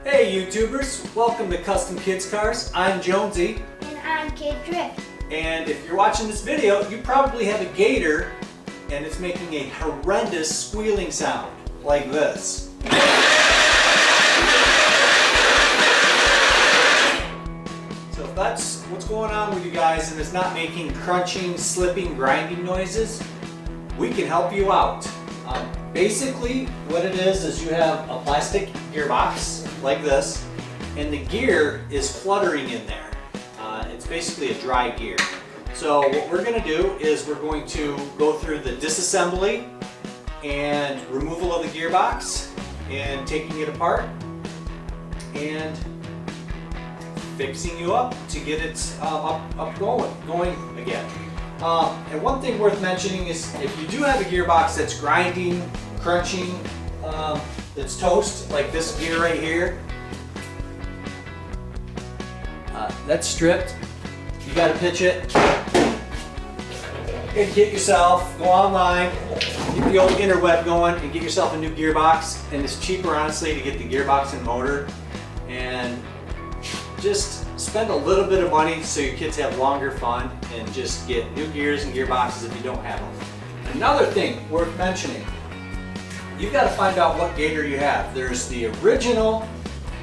Hey YouTubers, welcome to Custom Kids Cars. I'm Jonesy. And I'm Kid Drift. And if you're watching this video, you probably have a Gator and it's making a horrendous squealing sound like this. So if that's what's going on with you guys and it's not making crunching, slipping, grinding noises, we can help you out. Basically what it is you have a plastic gearbox like this and the gear is fluttering in there. It's basically a dry gear. So what we're going to do is we're going to go through the disassembly and removal of the gearbox and taking it apart and fixing you up to get it going again. And one thing worth mentioning is if you do have a gearbox that's grinding, crunching, that's toast, like this gear right here, that's stripped. You got to pitch it and get yourself, go online, get the old interweb going and get yourself a new gearbox. And it's cheaper, honestly, to get the gearbox and motor. And just spend a little bit of money so your kids have longer fun and just get new gears and gearboxes if you don't have them. Another thing worth mentioning, you've got to find out what Gator you have. There's the original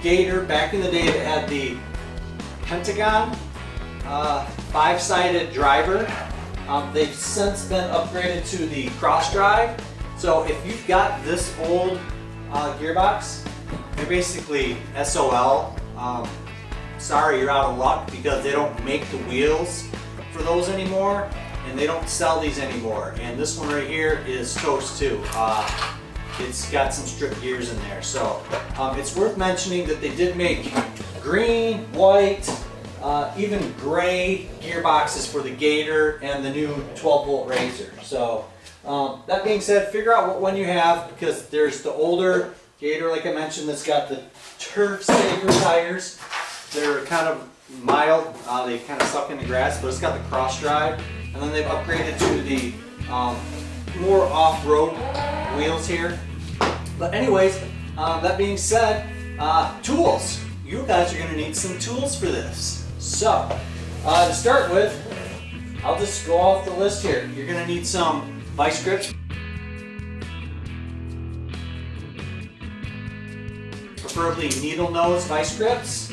Gator back in the day that had the Pentagon five-sided driver. They've since been upgraded to the cross drive. So if you've got this old gearbox, you're basically SOL. Sorry, you're out of luck because they don't make the wheels for those anymore and they don't sell these anymore. And this one right here is toast too. It's got some stripped gears in there. So it's worth mentioning that they did make green, white, even gray gearboxes for the Gator and the new 12-volt Razor. So that being said, figure out what one you have because there's the older Gator, like I mentioned, that's got the turf saver tires. They're kind of mild, they kind of suck in the grass, but it's got the cross drive. And then they've upgraded to the more off-road wheels here. But anyways, that being said, tools. You guys are going to need some tools for this. So, to start with, I'll just go off the list here. You're going to need some vice grips. Preferably needle nose vice grips.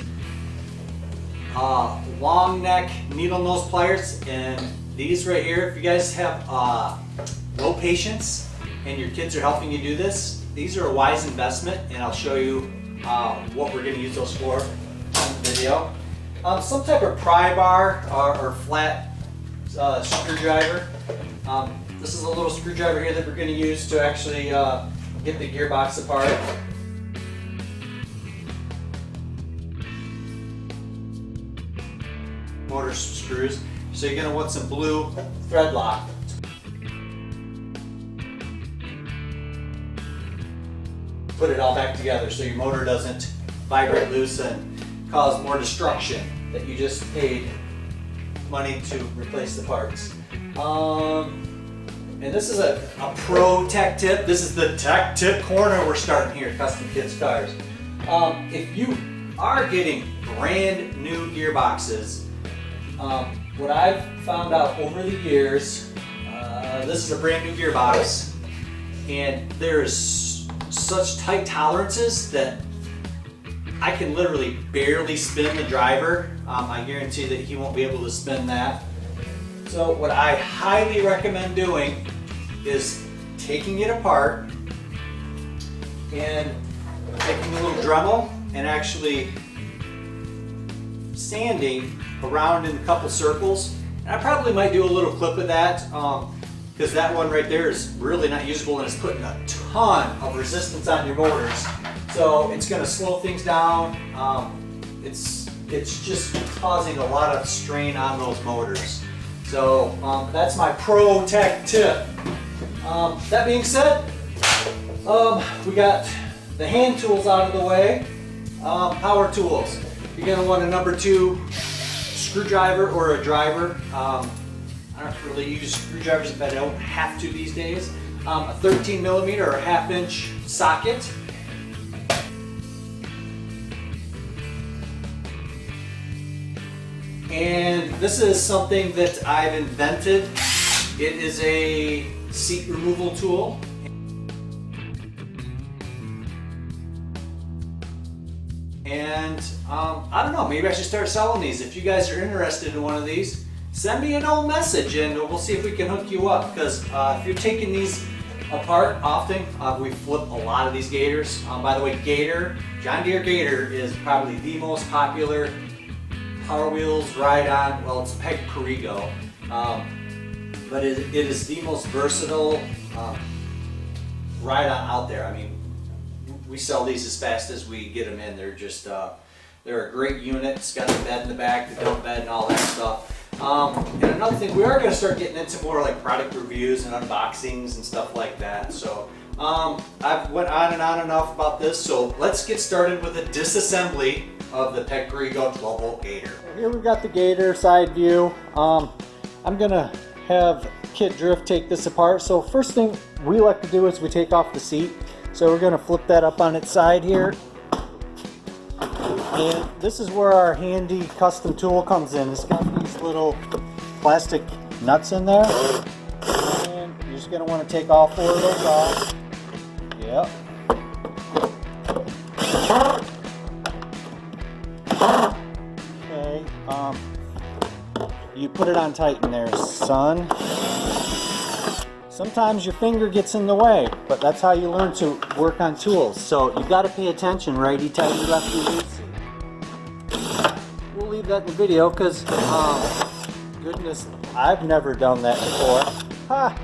Long neck needle nose pliers, and these right here, if you guys have low patience and your kids are helping you do this, these are a wise investment, and I'll show you what we're going to use those for in the video. Some type of pry bar or flat screwdriver. This is a little screwdriver here that we're going to use to actually get the gearbox apart. Motor screws. So you're going to want some blue thread lock. Put it all back together so your motor doesn't vibrate loose and cause more destruction that you just paid money to replace the parts. And this is a pro tech tip. This is the tech tip corner we're starting here at Custom Kids Cars. If you are getting brand new gearboxes, what I've found out over the years, this is a brand new gearbox, and there's such tight tolerances that I can literally barely spin the driver. I guarantee that he won't be able to spin that. So what I highly recommend doing is taking it apart and taking a little Dremel and actually sanding around in a couple circles. And I probably might do a little clip of that because that one right there is really not usable and it's putting a ton of resistance on your motors. So it's going to slow things down. It's just causing a lot of strain on those motors. So that's my pro tech tip. That being said, we got the hand tools out of the way. Power tools. You're going to want a number 2 screwdriver or a driver. I don't really use screwdrivers if I don't have to these days. A 13mm or a 1/2 inch socket. And this is something that I've invented. It is a seat removal tool. And I don't know, maybe I should start selling these. If you guys are interested in one of these, send me an old message and we'll see if we can hook you up. Because if you're taking these apart often, we flip a lot of these Gators. By the way, Gator, John Deere Gator is probably the most popular Power Wheels ride-on. Well, it's Peg Perego, but it is the most versatile ride-on out there. I mean, we sell these as fast as we get them in. They're just, they're a great unit. It's got the bed in the back, the dump bed and all that stuff. And another thing, we are going to start getting into more like product reviews and unboxings and stuff like that. So I've went on and on enough about this. So let's get started with a disassembly of the Peg Perego 12-volt Gator. Here we've got the Gator side view. I'm going to have Kit Drift take this apart. So first thing we like to do is we take off the seat. So we're going to flip that up on its side here. And this is where our handy custom tool comes in. It's got these little plastic nuts in there. And you're just going to want to take all 4 of those off. Yep. Okay. You put it on tight in there, son. Sometimes your finger gets in the way, but that's how you learn to work on tools. So you've got to pay attention, righty, tighty, lefty, loosey. We'll leave that in the video because, goodness, I've never done that before. Ha!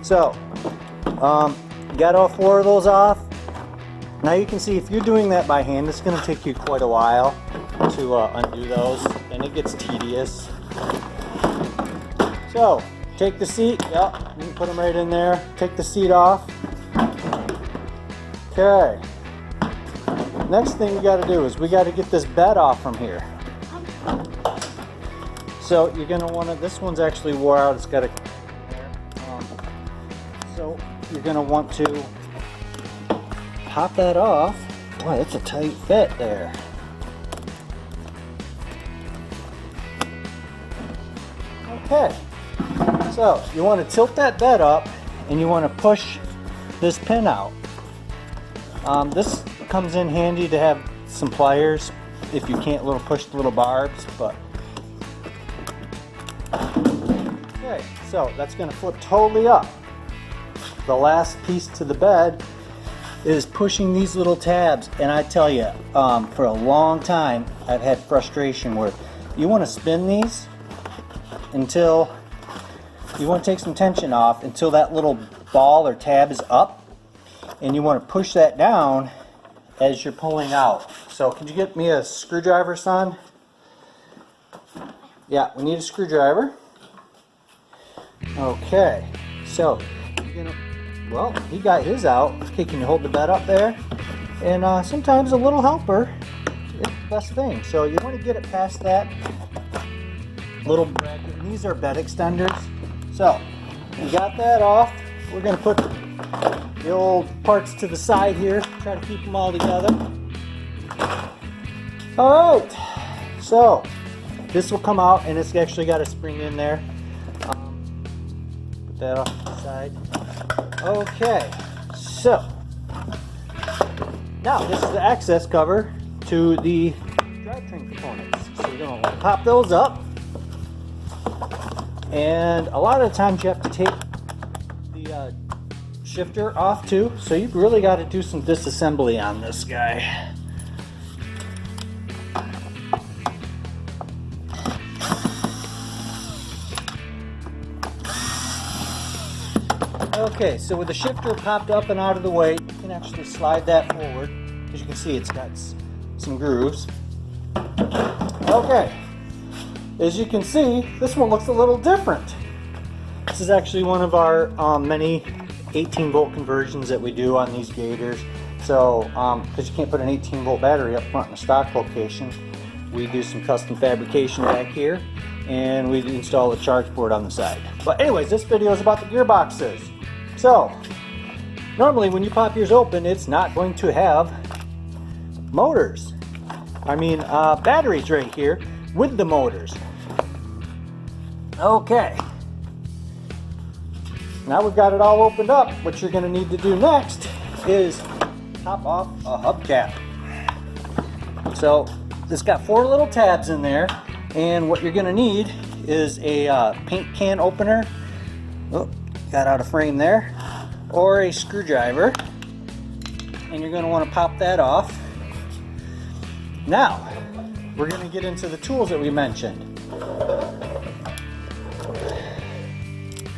So, got all 4 of those off. Now you can see if you're doing that by hand, it's going to take you quite a while to undo those, and it gets tedious. So, take the seat, yep, you can put them right in there. Take the seat off. Okay. Next thing we got to do is we got to get this bed off from here. So you're going to want to, this one's actually wore out, it's got a, so you're going to want to pop that off. Boy, that's a tight fit there. Okay. So you want to tilt that bed up and you want to push this pin out. This comes in handy to have some pliers if you can't push the little barbs, but okay, so that's going to flip totally up. The last piece to the bed is pushing these little tabs, and I tell you, for a long time I've had frustration where you want to spin these until you want to take some tension off until that little ball or tab is up, and you want to push that down as you're pulling out. So can you get me a screwdriver, son? Yeah, we need a screwdriver. Okay, so you're gonna, well, he got his out. Okay, can you hold the bed up there? And sometimes a little helper is the best thing. So you want to get it past that little bracket. And these are bed extenders. So we got that off. We're going to put the old parts to the side here. Try to keep them all together. All right. So this will come out, and it's actually got a spring in there. Put that off to the side. Okay. So now this is the access cover to the drivetrain components. So you're going to pop those up. And a lot of the times you have to take the shifter off too, so you've really got to do some disassembly on this guy. Okay, so with the shifter popped up and out of the way, you can actually slide that forward. As you can see, it's got some grooves. Okay. As you can see, this one looks a little different. This is actually one of our many 18-volt conversions that we do on these Gators. So, because you can't put an 18-volt battery up front in a stock location, we do some custom fabrication back here, and we install a charge port on the side. But anyways, this video is about the gearboxes. So, normally when you pop yours open, it's not going to have motors. I mean, batteries right here. with the motors. Okay. Now we've got it all opened up. What you're going to need to do next is pop off a hubcap. So it's got 4 little tabs in there, and what you're going to need is a paint can opener. Oh, got out of frame there, or a screwdriver, and you're going to want to pop that off. Now we're going to get into the tools that we mentioned.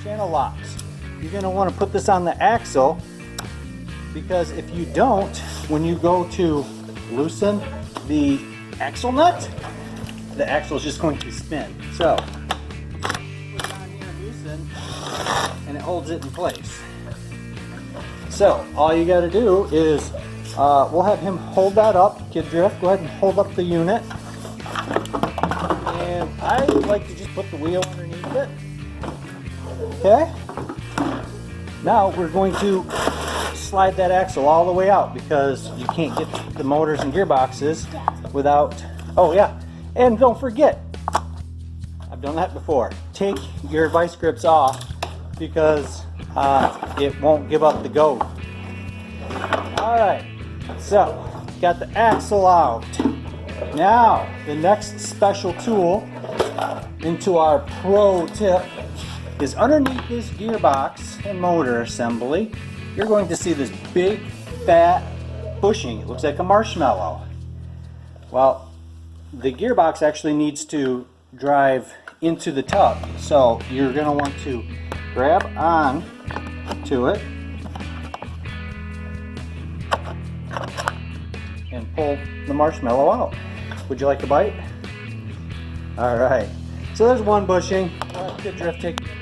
Channel locks. You're going to want to put this on the axle, because if you don't, when you go to loosen the axle nut, the axle is just going to spin. So put it on here, loosen, and it holds it in place. So all you got to do is we'll have him hold that up. Kid Drift, go ahead and hold up the unit, and I like to just put the wheel underneath it. Okay, now we're going to slide that axle all the way out, because you can't get the motors and gearboxes without, oh yeah, and don't forget, I've done that before, take your vice grips off, because it won't give up the goat. Alright, so got the axle out. Now the next special tool into our pro tip is underneath this gearbox and motor assembly. You're going to see this big fat bushing. It looks like a marshmallow. Well, the gearbox actually needs to drive into the tub, so you're going to want to grab on to it and pull the marshmallow out. Would you like a bite? Alright, so there's one bushing. Good drift, take the other one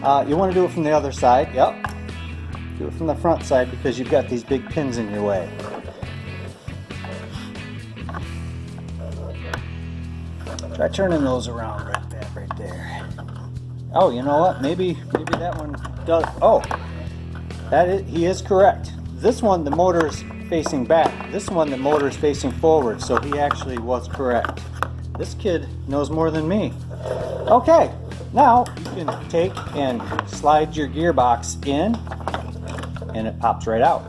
out. You want to do it from the other side. Yep. Do it from the front side, because you've got these big pins in your way. Try turning those around right there. Oh, you know what? Maybe that one does. Oh, he is correct. This one, the motor is facing back. This one, the motor is facing forward. So he actually was correct. This kid knows more than me. Okay, now you can take and slide your gearbox in, and it pops right out.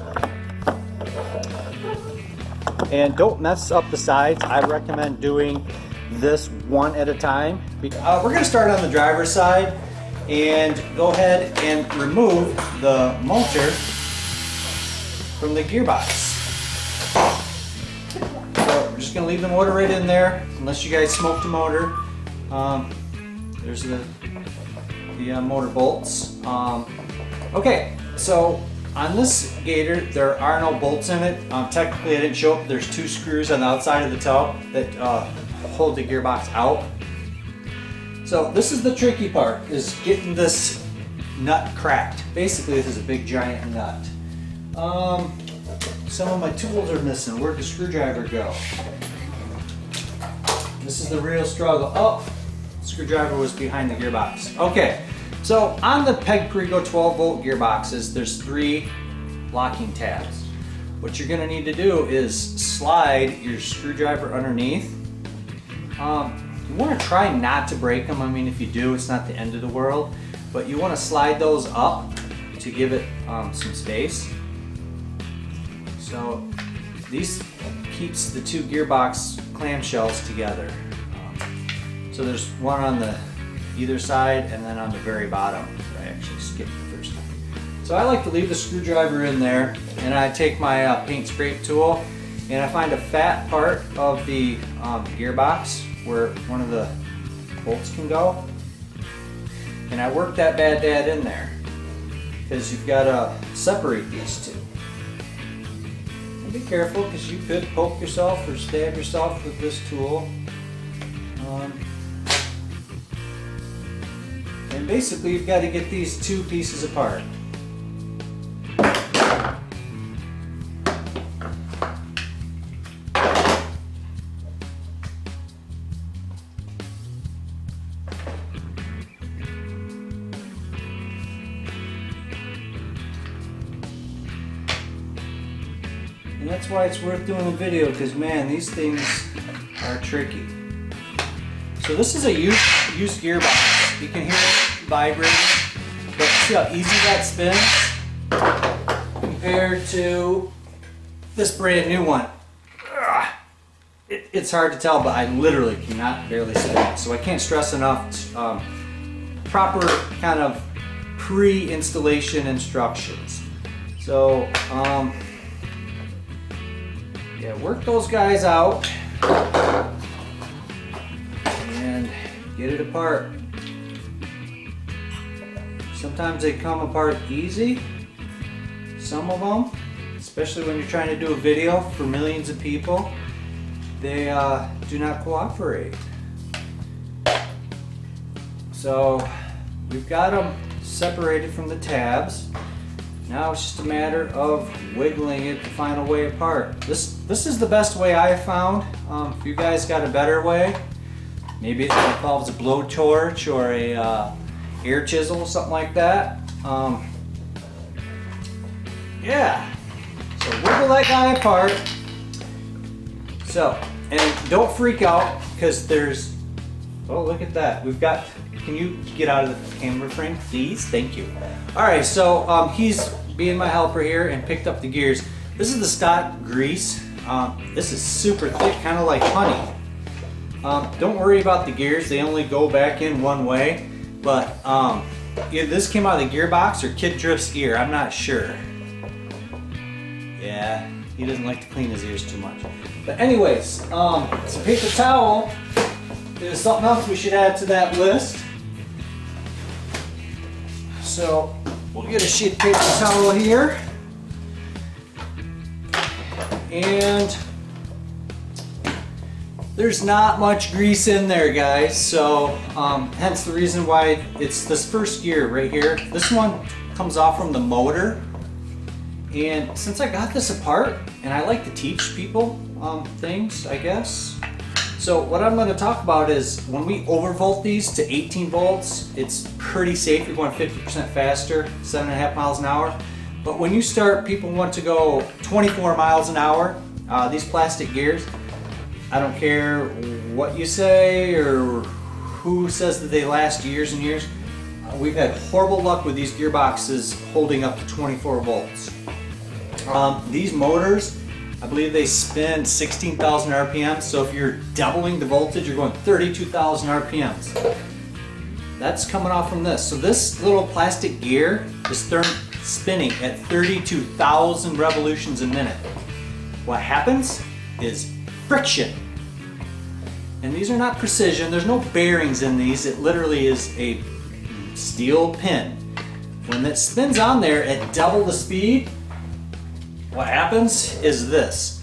And don't mess up the sides. I recommend doing this one at a time. We're going to start on the driver's side and go ahead and remove the motor from the gearbox. So we're just going to leave the motor right in there, unless you guys smoke the motor. There's the motor bolts. Okay, so on this Gator, there are no bolts in it. Technically, I didn't show up. There's 2 screws on the outside of the tub that hold the gearbox out. So this is the tricky part, is getting this nut cracked. Basically, this is a big giant nut. Some of my tools are missing. Where'd the screwdriver go? This is the real struggle. Oh, the screwdriver was behind the gearbox. Okay, so on the Perego 12-volt gearboxes, there's 3 locking tabs. What you're gonna need to do is slide your screwdriver underneath. You want to try not to break them. I mean, if you do, it's not the end of the world, but you want to slide those up to give it some space. So these keeps the 2 gearbox clamshells together. So there's one on the either side, and then on the very bottom. I actually skipped the first one. So I like to leave the screwdriver in there, and I take my paint scrape tool, and I find a fat part of the gearbox where one of the bolts can go, and I work that bad dad in there, because you've got to separate these 2. And be careful, because you could poke yourself or stab yourself with this tool. And basically, you've got to get these 2 pieces apart. And that's why it's worth doing a video, because man, these things are tricky. So this is a used gearbox. You can hear it vibrating, but see how easy that spins compared to this brand new one. It's hard to tell, but I literally cannot barely spin it. So I can't stress enough proper kind of pre-installation instructions. So yeah, work those guys out and get it apart. Sometimes they come apart easy, some of them, especially when you're trying to do a video for millions of people, they do not cooperate. So we've got them separated from the tabs. Now it's just a matter of wiggling it to find a way apart. This is the best way I have found. If you guys got a better way, maybe it involves a blowtorch or a air chisel, something like that. Yeah, so wiggle that guy apart. So, and don't freak out, because there's, oh, look at that. We've got, can you get out of the camera frame, please? Thank you. All right, so he's being my helper here and picked up the gears. This is the stock grease. This is super thick, kind of like honey. Don't worry about the gears. They only go back in one way. But either this came out of the gearbox or Kid Drift's ear. I'm not sure. Yeah, he doesn't like to clean his ears too much. But anyways, some paper towel is something else we should add to that list. So we'll get a sheet of paper towel here. And there's not much grease in there, guys. So hence the reason why it's this first gear right here. This one comes off from the motor. And since I got this apart, and I like to teach people things, I guess. So what I'm going to talk about is when we overvolt these to 18 volts, it's pretty safe. You're going 50% faster, 7.5 miles an hour. But when you start, people want to go 24 miles an hour. These plastic gears, I don't care what you say or who says that they last years and years. We've had horrible luck with these gearboxes holding up to 24 volts. These motors, I believe they spin 16,000 RPMs, so if you're doubling the voltage, you're going 32,000 RPMs. That's coming off from this. So this little plastic gear is spinning at 32,000 revolutions a minute. What happens is friction. And these are not precision, there's no bearings in these, it literally is a steel pin. When it spins on there at double the speed, what happens is this.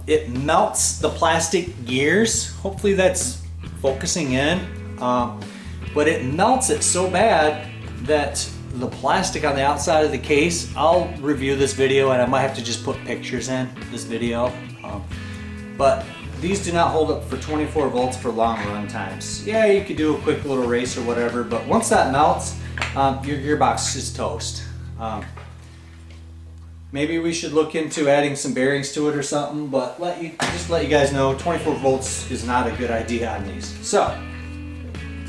It melts the plastic gears. Hopefully that's focusing in. But it melts it so bad that the plastic on the outside of the case, I'll review this video and I might have to just put pictures in this video. But these do not hold up for 24 volts for long run times. Yeah, you could do a quick little race or whatever, but once that melts, your gearbox is toast. Maybe we should look into adding some bearings to it or something, but just let you guys know 24 volts is not a good idea on these. So,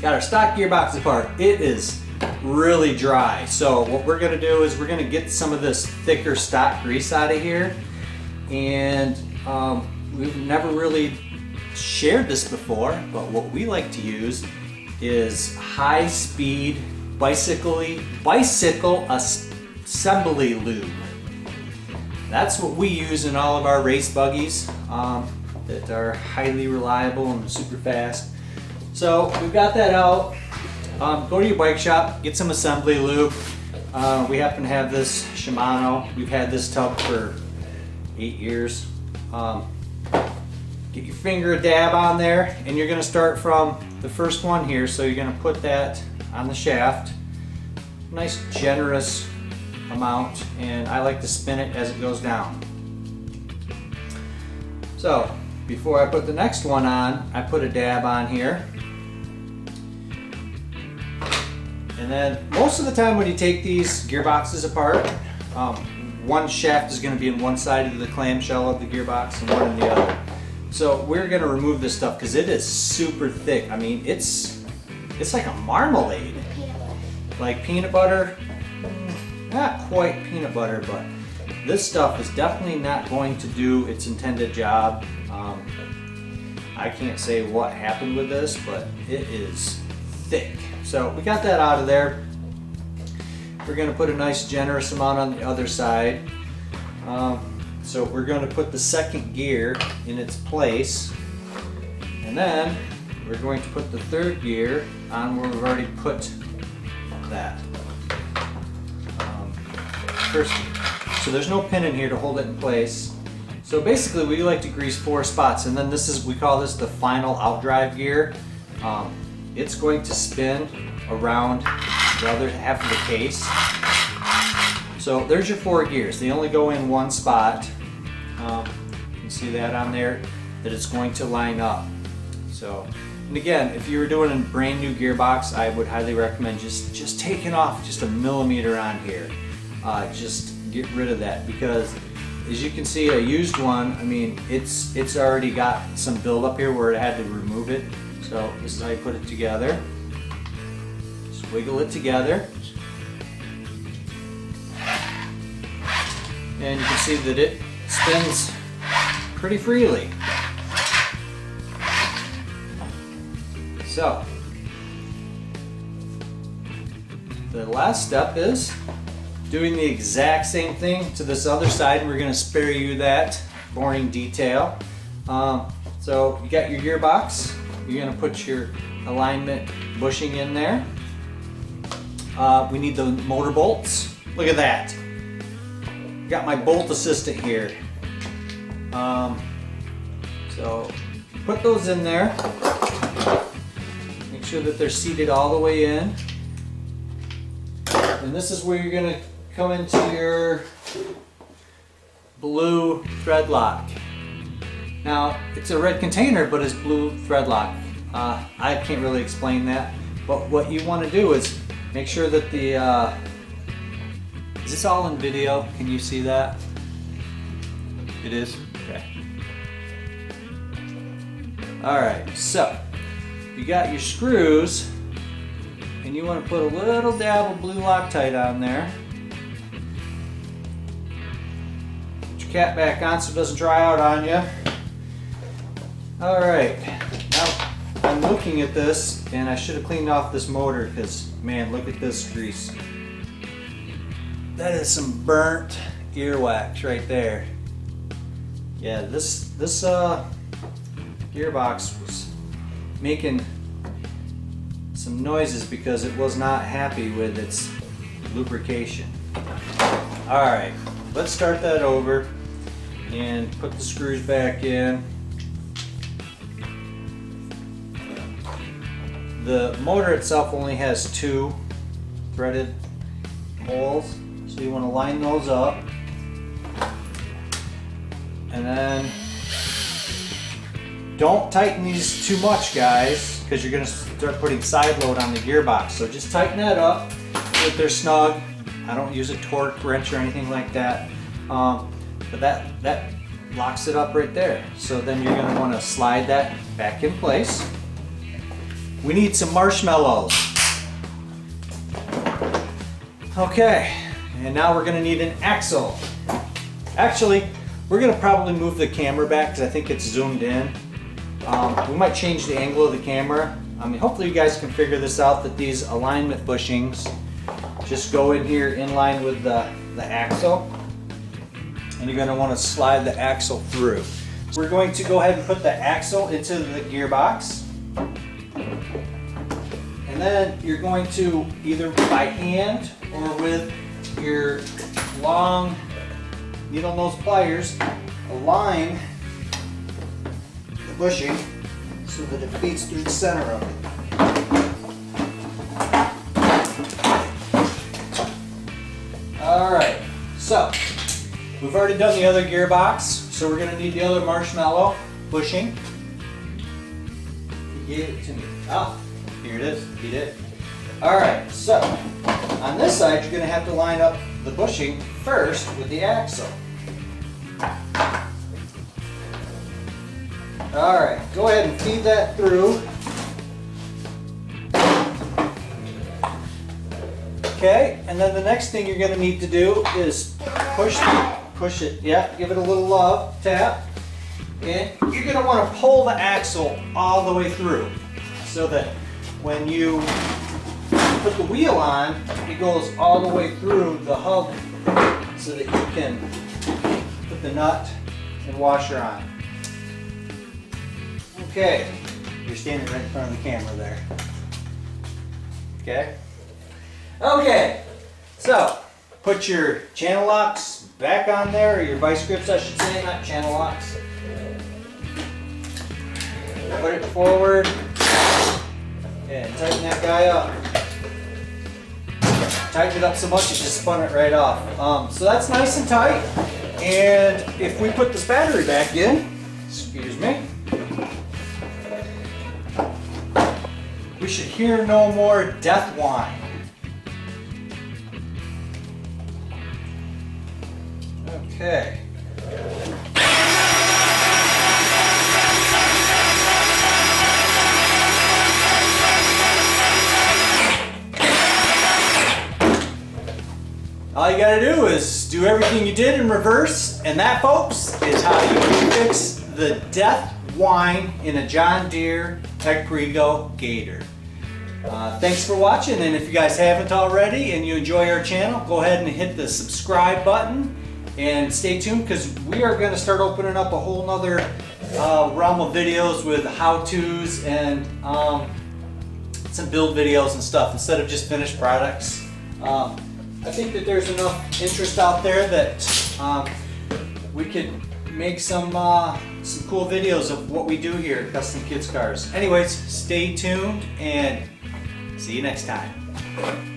got our stock gearbox apart. It is really dry. So what we're gonna do is we're gonna get some of this thicker stock grease out of here. And we've never really shared this before, but what we like to use is high-speed bicycle assembly lube. That's what we use in all of our race buggies that are highly reliable and super fast. So we've got that out. Go to your bike shop, get some assembly lube. We happen to have this Shimano. We've had this tub for 8 years. Get your finger a dab on there, and you're gonna start from the first one here. So you're gonna put that on the shaft. Nice generous amount, and I like to spin it as it goes down. So before I put the next one on, I put a dab on here. And then most of the time when you take these gearboxes apart, one shaft is going to be in one side of the clamshell of the gearbox and one in the other. So we're going to remove this stuff because it is super thick. I mean, it's like a marmalade. Like peanut butter, not quite peanut butter, but this stuff is definitely not going to do its intended job. I can't say what happened with this, but it is thick. So we got that out of there. We're going to put a nice generous amount on the other side. So we're going to put the second gear in its place, and then we're going to put the third gear on where we've already put that. First, so there's no pin in here to hold it in place. So basically we like to grease 4 spots, and then we call this the final outdrive gear. It's going to spin around the other half of the case. So there's your 4 gears. They only go in one spot. You can see that on there, that it's going to line up. So, and again, if you were doing a brand new gearbox, I would highly recommend just taking off just a millimeter on here. Just get rid of that, because as you can see, a used one, I mean, it's already got some build up here where it had to remove it. So this is how you put it together. Just wiggle it together. And you can see that it spins pretty freely. So the last step is doing the exact same thing to this other side, and we're going to spare you that boring detail. So you got your gearbox. You're going to put your alignment bushing in there. We need the motor bolts. Look at that. Got my bolt assistant here. So put those in there. Make sure that they're seated all the way in. And this is where you're going to come into your blue thread lock. Now, it's a red container, but it's blue thread lock. I can't really explain that, but what you want to do is make sure that the is this all in video? Can you see that? It is? Okay. Alright, so you got your screws, and you want to put a little dab of blue Loctite on there. Put your cap back on so it doesn't dry out on you. Alright, now I'm looking at this, and I should have cleaned off this motor because, man, look at this grease. That is some burnt earwax right there. Yeah, this gearbox was making some noises because it was not happy with its lubrication. Alright, let's start that over and put the screws back in. The motor itself only has 2 threaded holes, so you want to line those up. And then don't tighten these too much, guys, because you're going to start putting side load on the gearbox. So just tighten that up so that they're snug. I don't use a torque wrench or anything like that, but that locks it up right there. So then you're going to want to slide that back in place. We need some marshmallows. Okay, and now we're going to need an axle. Actually, we're going to probably move the camera back because I think it's zoomed in. We might change the angle of the camera. I mean, hopefully you guys can figure this out, that these alignment bushings just go in here in line with the axle. And you're going to want to slide the axle through. We're going to go ahead and put the axle into the gearbox. And then you're going to, either by hand or with your long needle nose pliers, align the bushing so that it feeds through the center of it. Alright, so we've already done the other gearbox, so we're going to need the other marshmallow bushing. He gave it to me. Oh, here it is. He did. Alright, so on this side you're going to have to line up the bushing first with the axle. Alright, go ahead and feed that through. Okay, and then the next thing you're going to need to do is push it, yeah, give it a little love, tap. And you're going to want to pull the axle all the way through so that when you put the wheel on, it goes all the way through the hub so that you can put the nut and washer on. Okay, you're standing right in front of the camera there. Okay? Okay, so put your channel locks back on there, or your vice grips I should say, not channel locks. Put it forward and tighten that guy up. Tighten it up so much it just spun it right off. So that's nice and tight. And if we put this battery back in, excuse me, we should hear no more death whine. Okay. All you gotta do is do everything you did in reverse, and that, folks, is how you fix the death whine in a John Deere Perego Gator. Thanks for watching, and if you guys haven't already and you enjoy our channel, go ahead and hit the subscribe button and stay tuned, because we are going to start opening up a whole nother realm of videos with how-tos and some build videos and stuff instead of just finished products. I think that there's enough interest out there that we could make some cool videos of what we do here at Custom Kids Cars. Anyways, stay tuned and see you next time.